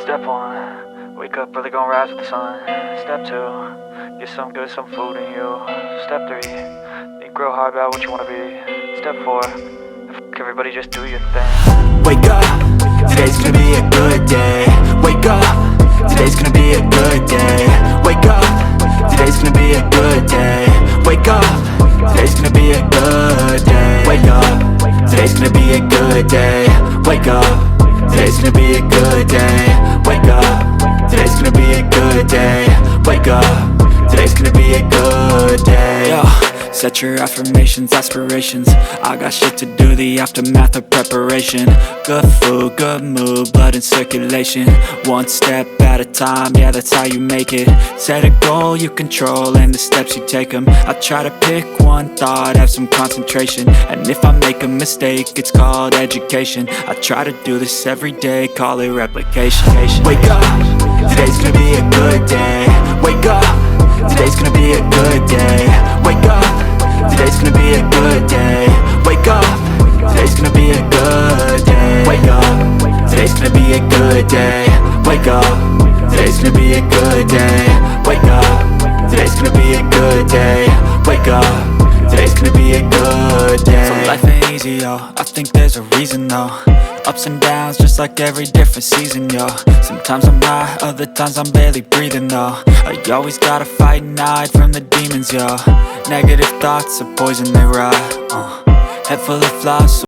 Step 1, wake up early, gonna rise with the sun. Step 2, get some good, some food in you. Step 3, think real hard about what you wanna be. Step 4, fuck everybody, just do your thing. Wake up, today's gonna be a good day. Wake up, today's gonna be a good day. Wake up, today's gonna be a good day. Wake up, today's gonna be a good day. Wake up, today's gonna be a good day. Wake up, today's gonna be a good day. Wake up, today's gonna be a good day. Wake up, today's gonna be a good day. Yo, set your affirmations, aspirations. I got shit to do, the aftermath of preparation. Good food, good mood, blood in circulation. One step at a time, yeah, that's how you make it. Set a goal you control and the steps you take them. I try to pick one thought, have some concentration. And if I make a mistake, it's called education. I try to do this every day, call it replication. Wake up, today's gonna be a good day. Wake up, today's gonna be a good day. Wake up, today's gonna be a good day. Wake up, today's gonna be a good day. Wake up, today's gonna be a good day. Wake up, today's gonna be a good day. Wake up, today's gonna be a good day. Wake up, today's gonna be a good day. So life ain't easy, yo, I think there's a reason though. Ups and downs, just like every different season, yo. Sometimes I'm high, other times I'm barely breathing, though. I always gotta fight and hide from the demons, yo. Negative thoughts are poison, they rot. Head full of flaws, so